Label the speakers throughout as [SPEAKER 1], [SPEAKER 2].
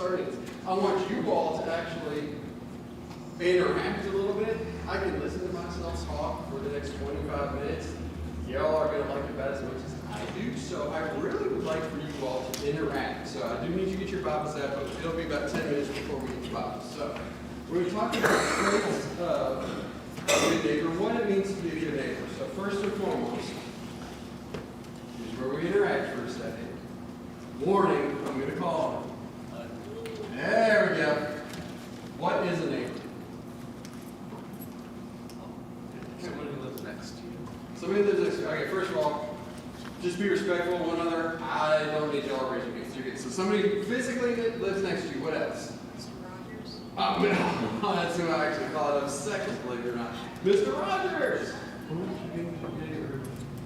[SPEAKER 1] starting this. I want you all to actually interact a little bit. I can listen to myself talk for the next 25 minutes. Y'all are going to like it about as much as I do. So I really would like for you all to interact. So I do need you to get your Bibles out, but it'll be about 10 minutes before we get the Bibles. So we're going to talk about traits of a good neighbor, what it means to be a good neighbor. So first and foremost, here's where we interact for a second. Warning, I'm going to call it. There we go. What is a neighbor?
[SPEAKER 2] Somebody who lives next to you.
[SPEAKER 1] Somebody lives next to you. Okay, first of all, just be respectful of one another. I don't need y'all to raise your hands. You're good. So somebody physically that lives next to you. What else?
[SPEAKER 3] Mr. Rogers.
[SPEAKER 1] Oh, that's who I actually thought of second, believe it or not. Mr. Rogers!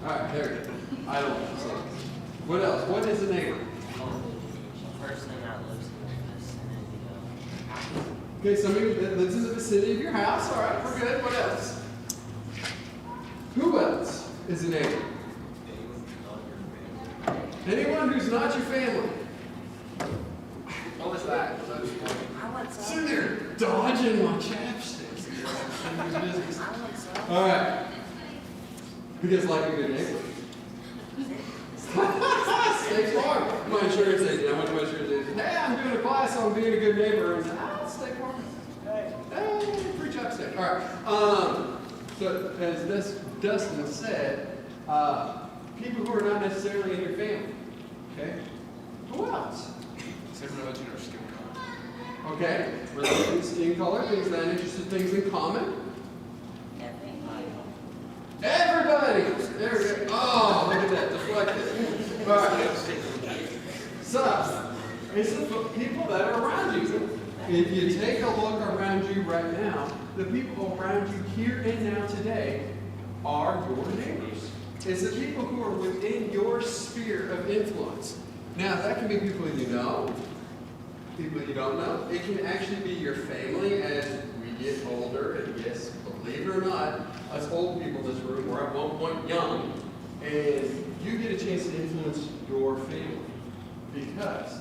[SPEAKER 1] Alright, there we go. I don't know. So, what else? What is a neighbor?
[SPEAKER 3] A person that lives in the vicinity of.
[SPEAKER 1] Okay, somebody that lives in the vicinity of your house. Alright, we're good. What else? Who else is a neighbor? Anyone who's not your family. What was that?
[SPEAKER 3] I would say.
[SPEAKER 1] Sitting there dodging my chapsticks. All right. Who does like a good neighbor? State Farm. My insurance agent. I went to my insurance agent. Hey, I'm doing a class on being a good neighbor. And State Farm. Hey, free chapstick. All right. So as Dustin said, people who are not necessarily in your family. Okay. Who else?
[SPEAKER 2] Everyone about you know skin color.
[SPEAKER 1] Okay. Religion, skin color, things of that nature, things in common. Everybody! There we go. Oh, look at that. Deflected. All right. So, it's the people that are around you. If you take a look around you right now, the people around you here and now today are your neighbors. It's the people who are within your sphere of influence. Now, that can be people you know, people you don't know. It can actually be your family as we get older. And yes, believe it or not, us old people in this room were at one point young. And you get a chance to influence your family. Because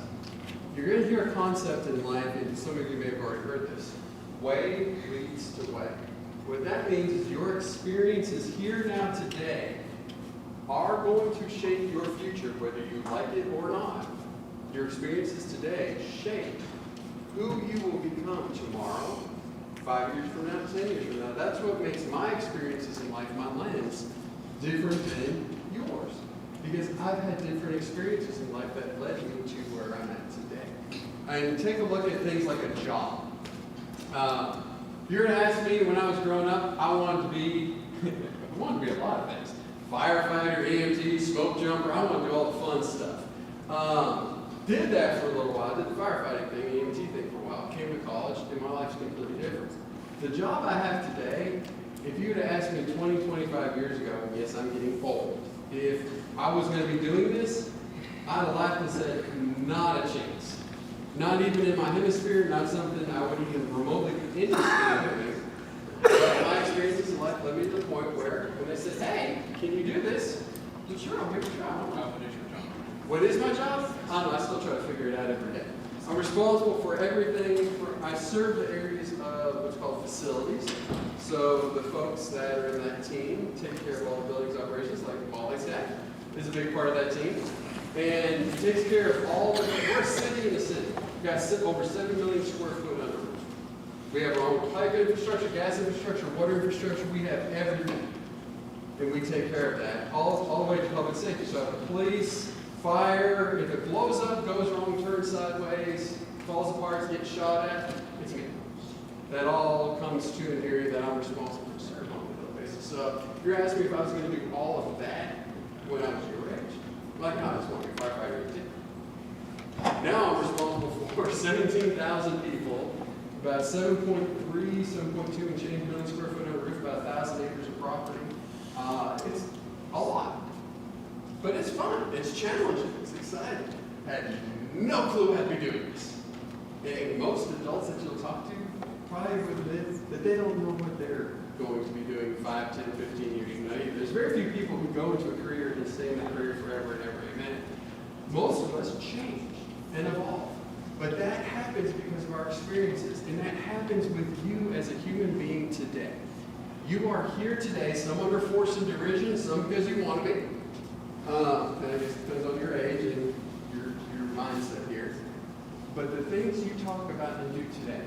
[SPEAKER 1] you're going to hear a concept in life, and some of you may have already heard this. Way leads to way. What that means is your experiences here now today are going to shape your future, whether you like it or not. Your experiences today shape who you will become tomorrow, 5 years from now, 10 years from now. That's what makes my experiences in life, my lens, different than yours. Because I've had different experiences in life that led me to where I'm at today. And take a look at things like a job. You're going to ask me, when I was growing up, I wanted to be a lot of things. Firefighter, EMT, smoke jumper. I wanted to do all the fun stuff. Did that for a little while. Did the firefighting thing, the EMT thing for a while. Came to college, and my life's completely different. The job I have today, if you would have asked me 20, 25 years ago, yes, I'm getting old. If I was going to be doing this, I'd have laughed and said, not a chance. Not even in my hemisphere, not something I would even remotely be interested in doing. But my experiences in life led me to the point where when they said, hey, can you do this? Well, sure, I'll give it a try. What is my job? I don't know, I still try to figure it out every day. I'm responsible for everything. I serve the areas of what's called facilities. So the folks that are in that team take care of all the buildings operations, like Molly's dad is a big part of that team. And takes care of all the, we're a city in the city. We've got over 7 million square foot under roof. We have our own pipe infrastructure, gas infrastructure, water infrastructure. We have everything. And we take care of that. All the way to public safety. So if the police, fire, if it blows up, goes wrong, turns sideways, falls apart, gets shot at, it's me. That all comes to an area that I'm responsible for serving on a daily basis. So if you're asking me if I was going to do all of that when I was your age, like, no, I just want to be a firefighter. Now I'm responsible for 17,000 people, about 7.3, 7.2 and change million square foot under roof, about 1,000 acres of property. It's a lot. But it's fun. It's challenging. It's exciting. I had no clue I'd be doing this. And most adults that you'll talk to probably would admit that they don't know what they're going to be doing 5, 10, 15 years from now. There's very few people who go into a career and stay in that career forever and ever. Amen. Most of us change and evolve. But that happens because of our experiences, and that happens with you as a human being today. You are here today, some under force and derision, some because you want to be. And I guess it depends on your age and your mindset here. But the things you talk about and do today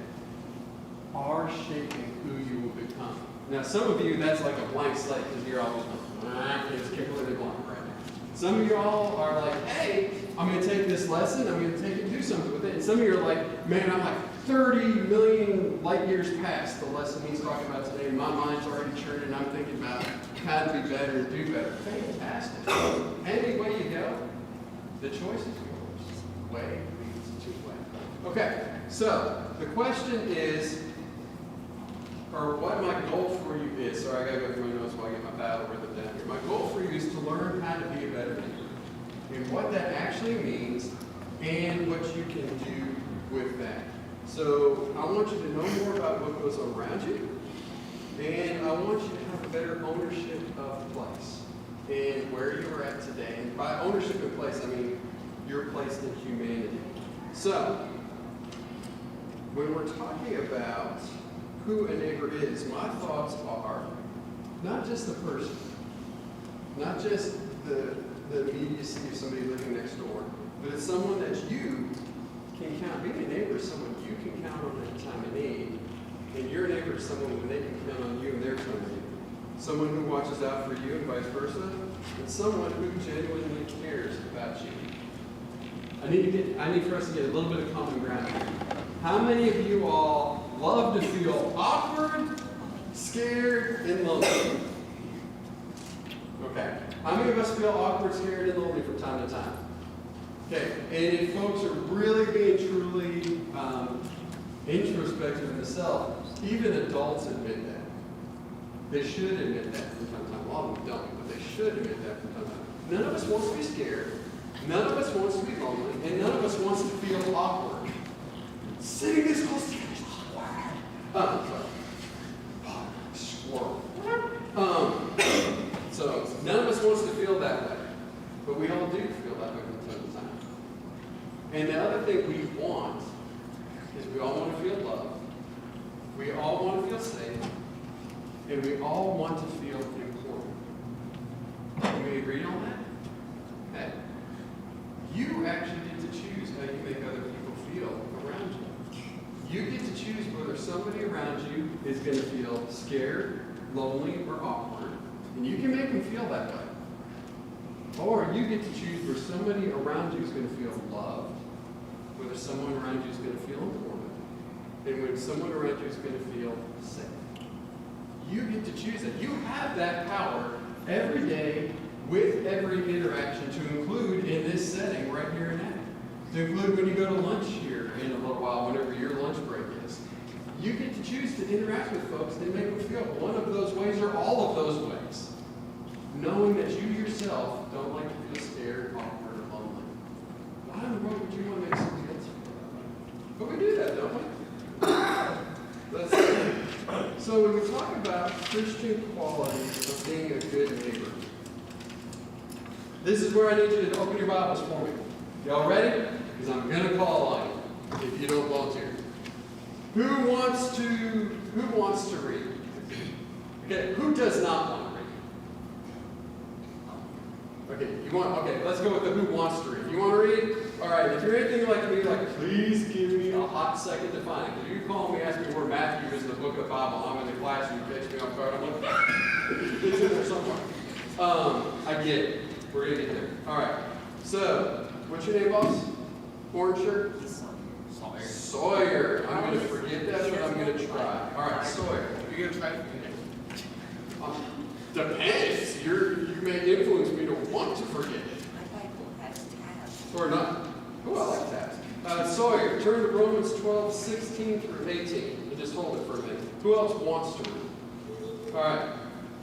[SPEAKER 1] are shaping who you will become. Now, some of you, that's like a blank slate because you're always going, it's completely blank right now. Some of you all are like, hey, I'm going to take this lesson, I'm going to take it and do something with it. And some of you are like, man, I'm like 30 million light years past the lesson he's talking about today. And my mind's already churning, and I'm thinking about how to be better and do better. Fantastic. Any way you go, the choice is yours. Way leads to way. Okay, so the question is, or what my goal for you is, sorry, I got to go through my notes while I get my battle rhythm down here. My goal for you is to learn how to be a better leader, and what that actually means, and what you can do with that. So I want you to know more about what goes on around you, and I want you to have a better ownership of place and where you are at today. And by ownership of place, I mean your place in humanity. So when we're talking about who a neighbor is, my thoughts are not just the person, not just the immediacy of somebody living next door, but it's someone that you can count. Being a neighbor is someone you can count on at a time of need, and your neighbor is someone when they can count on you in their time of need. Someone who watches out for you and vice versa, and someone who genuinely cares about you. I need for us to get a little bit of common ground here. How many of you all love to feel awkward, scared, and lonely? Okay. How many of us feel awkward, scared, and lonely from time to time? Okay. And if folks are really being truly introspective in the self, even adults admit that. They should admit that from time to time. A lot of them don't, but they should admit that from time to time. None of us wants to be scared. None of us wants to be lonely. And none of us wants to feel awkward. Sitting this close together is awkward. Sorry. Squirrel. So none of us wants to feel that way. But we all do feel that way from time to time. And the other thing we want is we all want to feel loved. We all want to feel safe. And we all want to feel important. Can we agree on that? Okay. You actually get to choose how you make other people feel around you. You get to choose whether somebody around you is going to feel scared, lonely, or awkward. And you can make them feel that way. Or you get to choose where somebody around you is going to feel loved, whether someone around you is going to feel important, and when someone around you is going to feel safe. You get to choose that. You have that power every day with every interaction, to include in this setting right here and now. To include when you go to lunch here in a little while, whenever your lunch break is. You get to choose to interact with folks and make them feel one of those ways or all of those ways. Knowing that you yourself don't like to feel scared, awkward, or lonely. Why in the world would you want to make somebody else feel that way? But we do that, don't we? So when we talk about Christian qualities of being a good neighbor, this is where I need you to open your Bibles for me. Y'all ready? Because I'm going to call on you if you don't volunteer. Who wants to read? Okay, who does not want to read? Okay, let's go with the who wants to read. You want to read? All right, if you're anything like me, please give me a hot second to find it. If you call me, ask me where Matthew is in the book of the Bible, I'm in the class, and you catch me off guard, I'm like, it's in there somewhere. I get it. We're going to get there. All right. So, what's your name, boss? Orange shirt? Sawyer. I'm going to forget that, but I'm going to try. All right, Sawyer.
[SPEAKER 2] You're going to try to forget it.
[SPEAKER 1] Depends. You may influence me to want to forget it. Or not. Oh, I like that. Sawyer, turn to Romans 12, 16 through 18. And just hold it for a minute. Who else wants to read? All right.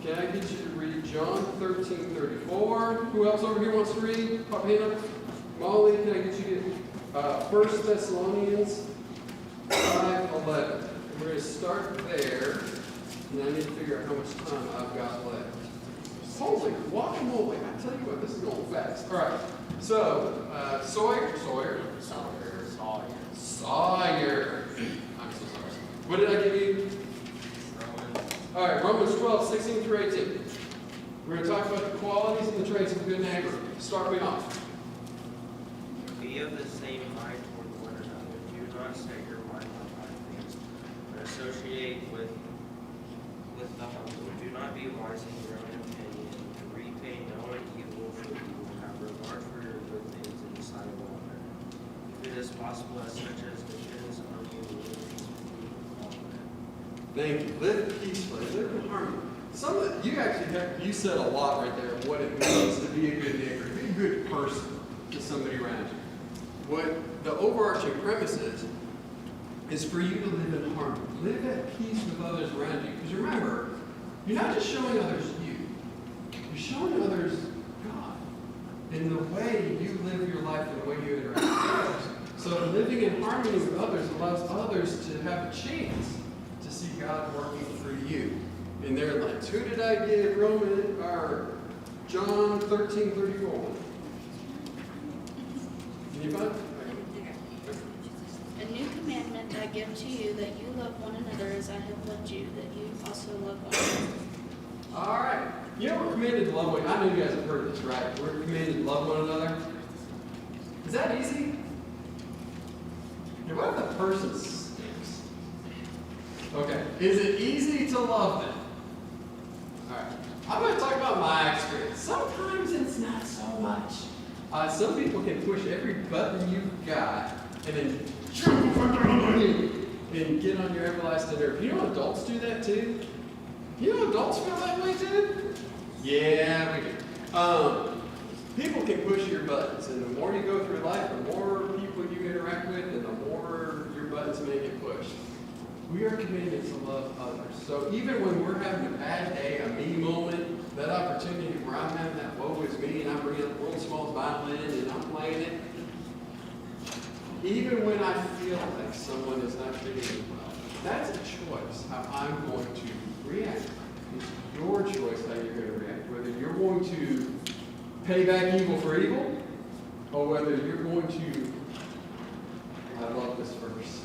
[SPEAKER 1] Can I get you to read John 13, 34? Who else over here wants to read? Pop hand up. Molly, can I get you to 1 Thessalonians 5, 11? We're going to start there, and I need to figure out how much time I've got left. Holy guacamole. I tell you what, this is going fast. All right. So, Sawyer. Sawyer. I'm so sorry. What did I give you? All right, Romans 12, 16 through 18. We're going to talk about the qualities and the traits of a good neighbor. Start me off.
[SPEAKER 3] Be of the same mind toward one another. Do not set your mind on high things, but associate with the humble. Do not be wise in your own opinion. Repay no one evil for evil. Have regard for your good things in the sight of all men. If it is possible, as such as depends on you, live peacefully with all men.
[SPEAKER 1] Thank you. Live peacefully. Live in harmony. You said a lot right there of what it means to be a good neighbor, to be a good person to somebody around you. What the overarching premise is for you to live in harmony. Live at peace with others around you. Because remember, you're not just showing others you. You're showing others God in the way you live your life and the way you interact with others. So living in harmony with others allows others to have a chance to see God working through you in their lives. Who did I give John 13:34? Anybody?
[SPEAKER 4] A new commandment I give to you, that you love one another as I have loved you, that you also love one another.
[SPEAKER 1] All right. You know we're commanded to love one another. I know you guys have heard this, right? We're commanded to love one another. Is that easy? What if the person stinks? Okay. Is it easy to love them? All right. I'm going to talk about my experience. Sometimes it's not so much. Some people can push every button you've got and then and get on your everlasting nerve. You know adults do that too? You know adults feel that way too? Yeah, we do. People can push your buttons, and the more you go through life, the more people you interact with, and the more your buttons may get pushed. We are commanded to love others. So even when we're having a bad day, a me moment, that opportunity where I'm having that woe is me, and I'm bringing up the world's smallest violin, and I'm playing it, even when I feel like someone is not treating me well, that's a choice how I'm going to react. It's your choice how you're going to react. Whether you're going to pay back evil for evil, or whether you're going to, I love this verse,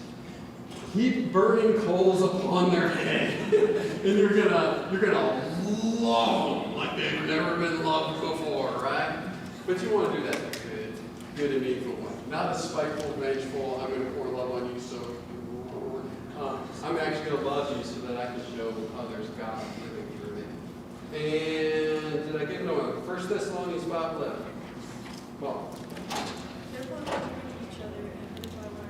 [SPEAKER 1] heap burning coals upon their head, and you're gonna love them like they've never been loved before, right? But you want to do that in a good and meaningful way. Not a spiteful, vengeful, I'm going to pour love on you, so I'm actually going to love you so that I can show others God living through me. And did I get no one? 1 Thessalonians 5:11. Well.
[SPEAKER 4] Therefore, love each other and edify one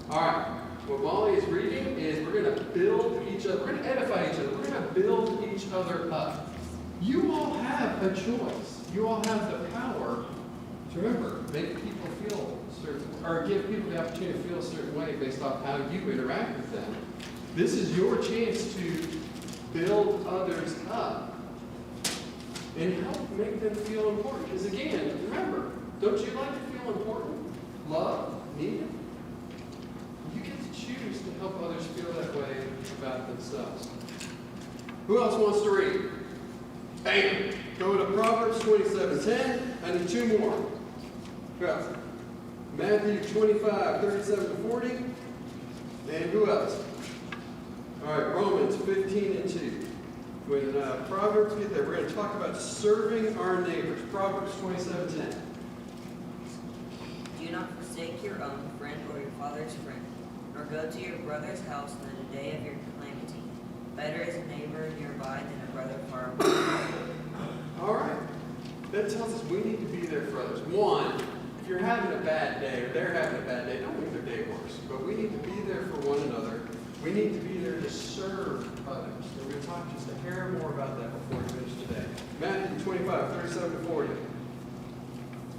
[SPEAKER 4] another.
[SPEAKER 1] All right. What Molly is reading is we're going to build each other. We're going to edify each other. We're going to build each other up. You all have a choice. You all have the power to, remember, make people feel certain, or give people the opportunity to feel a certain way based off how you interact with them. This is your chance to build others up and help make them feel important. Because again, remember, don't you like to feel important, loved, needed? You get to choose to help others feel that way about themselves. Who else wants to read? Bam! Go to Proverbs 27:10. I need two more. Who else? Matthew 25:37-40. And who else? All right, Romans 15:2. When Proverbs get there, we're going to talk about serving our neighbors. Proverbs 27:10.
[SPEAKER 5] Do not forsake your own friend or your father's friend, nor go to your brother's house in the day of your calamity. Better is a neighbor nearby than a brother far away.
[SPEAKER 1] All right. That tells us we need to be there for others. One, if you're having a bad day or they're having a bad day, don't make their day worse. But we need to be there for one another. We need to be there to serve others. And we're going to talk just a hair more about that before we finish today. Matthew 25:37-40.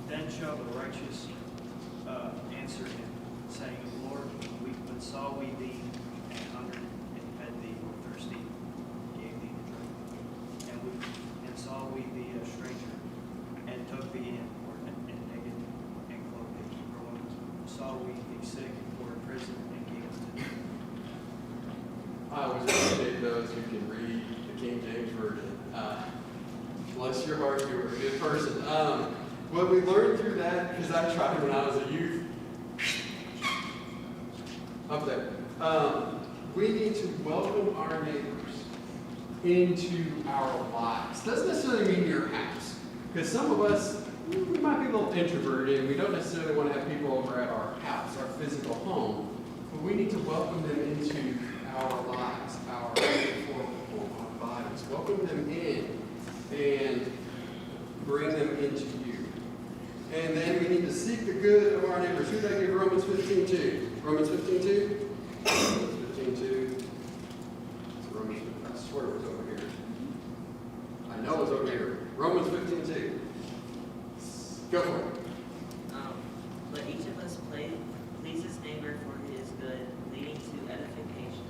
[SPEAKER 6] Then shall the righteous answer him, saying, Lord, when saw we thee and hungered and fed thee, or thirsty, gave thee to drink? And saw we thee a stranger, and took thee in, and naked, and clothed thee? Or when saw we thee sick, or in prison, and gave thee to thee?
[SPEAKER 1] I always appreciate those who can read the King James Version. Bless your heart, you are a good person. what we learned through that, because I tried when I was a youth, up there, we need to welcome our neighbors into our lives. Doesn't necessarily mean your house, because some of us, we might be a little introverted and we don't necessarily want to have people over at our house, our physical home, but we need to welcome them into our lives, our bodies. Welcome them in and bring them into you. And then we need to seek the good of our neighbors. Who did I give Romans 15 to? Romans 15 to? Romans 15 to. It's Romans 15. I swear it was over here. I know it's over here. Romans 15 to. Go for it.
[SPEAKER 5] Let each of us please his neighbor for his good, leading to edification.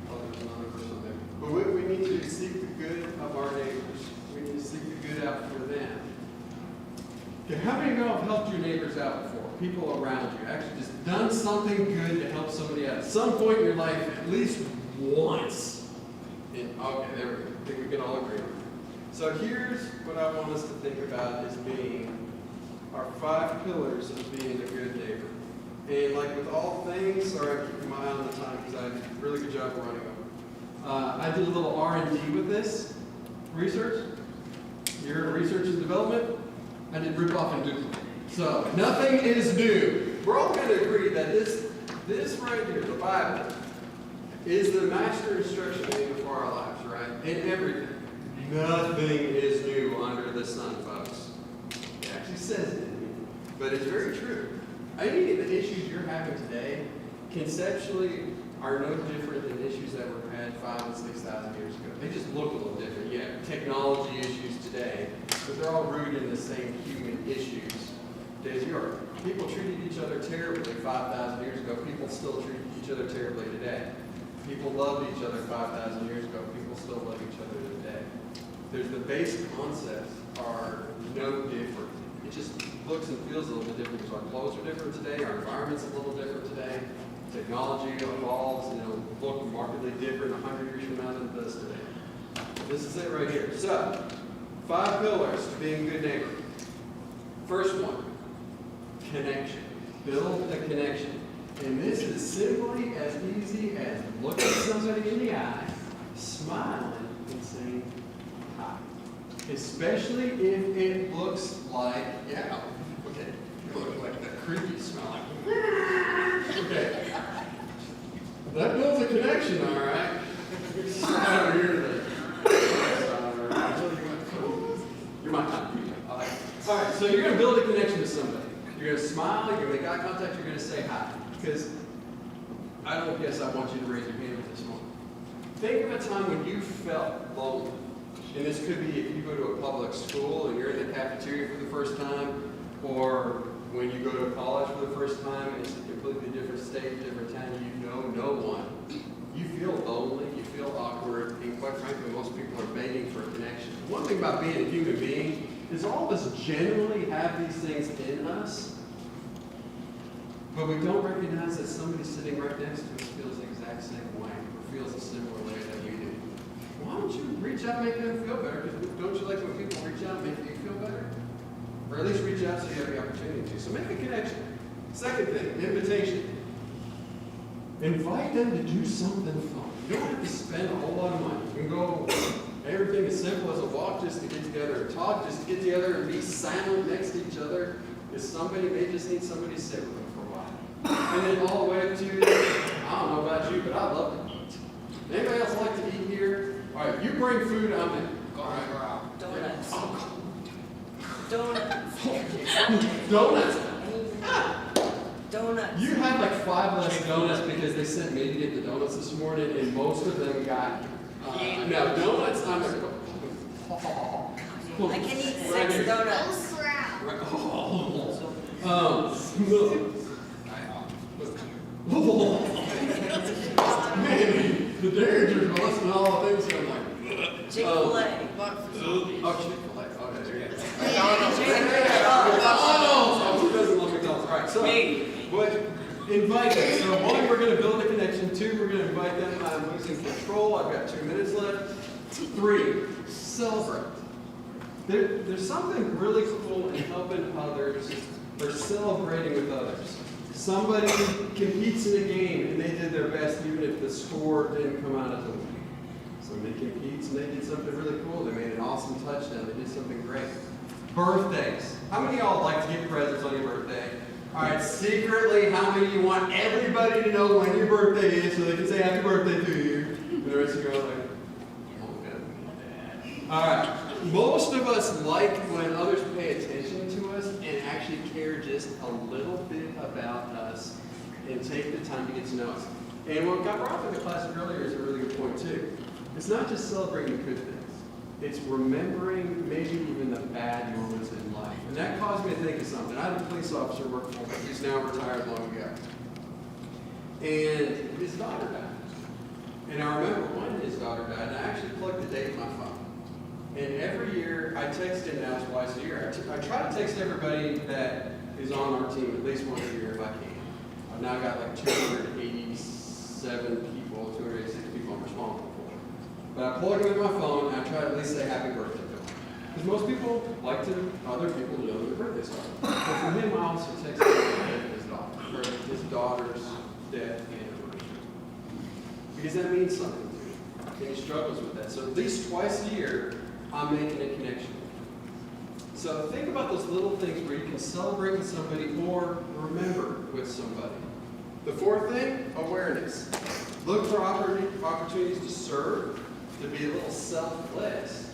[SPEAKER 1] Oh, there's another verse on there. But we need to seek the good of our neighbors. We need to seek the good out for them. Okay, how many of you have helped your neighbors out before? People around you. Actually just done something good to help somebody out. At some point in your life, at least once. Okay, there we go. I think we can all agree on that. So here's what I want us to think about as being our 5 pillars of being a good neighbor. And like with all things, sorry, I'm keeping my eye on the time because I did a really good job of running over. I did a little R&D with this research. You're in research and development. I did rip off and duplicate. So nothing is new. We're all going to agree that this right here, the Bible, is the master instruction manual for our lives, right? In everything. Nothing is new under the sun, folks. It actually says it, but it's very true. Any of the issues you're having today, conceptually, are no different than issues that were had 5,000 and 6,000 years ago. They just look a little different. Yeah, technology issues today, but they're all rooted in the same human issues. Days York. People treated each other terribly 5,000 years ago. People still treat each other terribly today. People loved each other 5,000 years ago. People still love each other today. There's the base concepts are no different. It just looks and feels a little bit different because our clothes are different today, our environment's a little different today. Technology evolves and it'll look markedly different 100 years from now than it does today. This is it right here. So, 5 pillars to being a good neighbor. First one, connection. Build a connection. And this is simply as easy as looking somebody in the eye, smiling, and saying hi. Especially if it looks like, yeah, okay, it looks like that creepy smell, like, okay. That builds a connection, all right? Smile over here today. You're my time. All right, so you're going to build a connection with somebody. You're going to smile, you're going to make eye contact, you're going to say hi. Because I don't guess I want you to raise your hand at this moment. Think of a time when you felt lonely. And this could be if you go to a public school and you're in the cafeteria for the first time, or when you go to college for the first time and it's a completely different state, different town, you know no one. You feel lonely, you feel awkward, and quite frankly, most people are begging for a connection. One thing about being a human being is all of us generally have these things in us, but we don't recognize that somebody sitting right next to us feels the exact same way, or feels a similar way that we do. Why don't you reach out and make them feel better? Because don't you like when people reach out and make you feel better? Or at least reach out so you have the opportunity to. So make a connection. Second thing, invitation. Invite them to do something fun. You don't have to spend a whole lot of money. You can go everything as simple as a walk just to get together, or talk just to get together and be silent next to each other. Because somebody may just need somebody to sit with them for a while. And then all the way up to, I don't know about you, but I love to eat. Anybody else like to eat here? All right, you bring food, I'm in. All right.
[SPEAKER 5] Donuts.
[SPEAKER 1] Oh,
[SPEAKER 5] Donuts.
[SPEAKER 1] donuts.
[SPEAKER 5] Donuts.
[SPEAKER 1] You had like 5 less donuts because they sent me to get the donuts this morning, and most of them got. No, donuts. I'm like.
[SPEAKER 5] I can eat 6 donuts.
[SPEAKER 1] Man, the dangers of listening to all the things I'm like.
[SPEAKER 5] Chick-fil-A.
[SPEAKER 1] Oh, Chick-fil-A. Okay, there you go.
[SPEAKER 5] McDonald's.
[SPEAKER 1] Who doesn't love McDonald's? All right, so but invite them. So one, we're going to build a connection. 2, we're going to invite them. I'm losing control. I've got 2 minutes left. 3, celebrate. There's something really cool in helping others or celebrating with others. Somebody competes in a game and they did their best even if the score didn't come out as a win. Somebody competes and they did something really cool. They made an awesome touchdown. They did something great. Birthdays. How many of y'all like to get presents on your birthday? All right, secretly, how many of you want everybody to know when your birthday is so they can say happy birthday to you? And the rest of you are like, oh, God. All right. Most of us like when others pay attention to us and actually care just a little bit about us and take the time to get to know us. And what got brought up in the class earlier is a really good point too. It's not just celebrating the good things. It's remembering maybe even the bad moments in life. And that caused me to think of something. I had a police officer work for me. He's now retired long ago. And his daughter died. And I remember when his daughter died, and I actually plugged the date in my phone. And every year, I text him now twice a year. I try to text everybody that is on our team at least once a year if I can. I've now got like 287 people, 286 people I'm responsible for. But I plug them in my phone and I try to at least say happy birthday to them. Because most people like other people to know their birthdays are. But for him, I also text him his daughter's death anniversary. Because that means something to him. And he struggles with that. So at least twice a year, I'm making a connection. So think about those little things where you can celebrate with somebody or remember with somebody. The fourth thing, awareness. Look for opportunities to serve, to be a little selfless,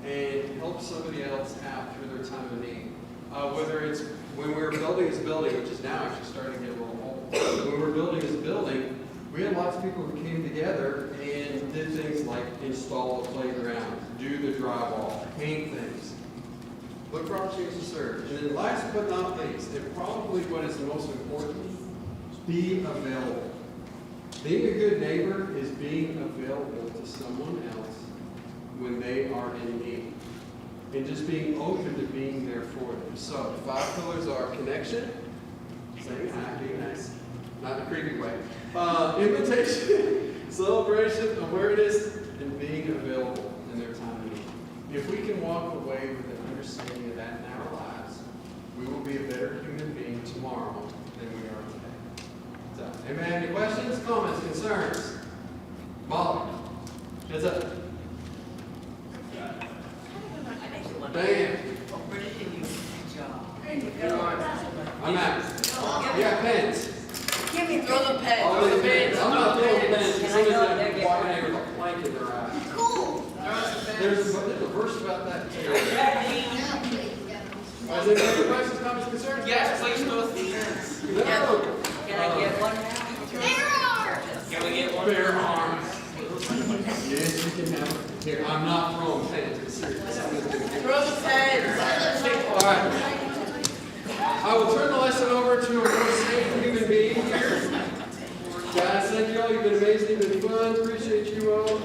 [SPEAKER 1] and help somebody else out through their time of need. Whether it's when we were building this building, which is now actually starting to get a little old. When we were building this building, we had lots of people who came together and did things like install a playground, do the drywall, paint things. Look for opportunities to serve. And then last but not least, and probably what is the most important, be available. Being a good neighbor is being available to someone else when they are in need. And just being open to being there for them. So the 5 pillars are connection, saying hi, being nice, not in a creepy way. Invitation, celebration, awareness, and being available in their time of need. If we can walk away with an understanding of that in our lives, we will be a better human being tomorrow than we are today. So, amen. Any questions, comments, concerns? Molly, heads up. Bam. I'm out. Yeah, pens.
[SPEAKER 5] Give me throw the pen.
[SPEAKER 1] Oh, the pens. I'm not throwing pens.
[SPEAKER 5] Can I go up there
[SPEAKER 1] Somebody's
[SPEAKER 5] and get
[SPEAKER 1] walking in with a plank in their eye.
[SPEAKER 5] Cool.
[SPEAKER 1] There's a verse about that too. Is there any questions, comments, concerns?
[SPEAKER 3] Yes, please throw the pens.
[SPEAKER 1] No.
[SPEAKER 5] Can I get one now?
[SPEAKER 3] Can we get one?
[SPEAKER 1] Bear arms. Yes, you can have it. Here, I'm not throwing pens. It's serious.
[SPEAKER 5] Throw the pens.
[SPEAKER 1] All right. I will turn the lesson over to a more safe human being here. Guys, thank you all. You've been amazing. You've been fun. Appreciate you all.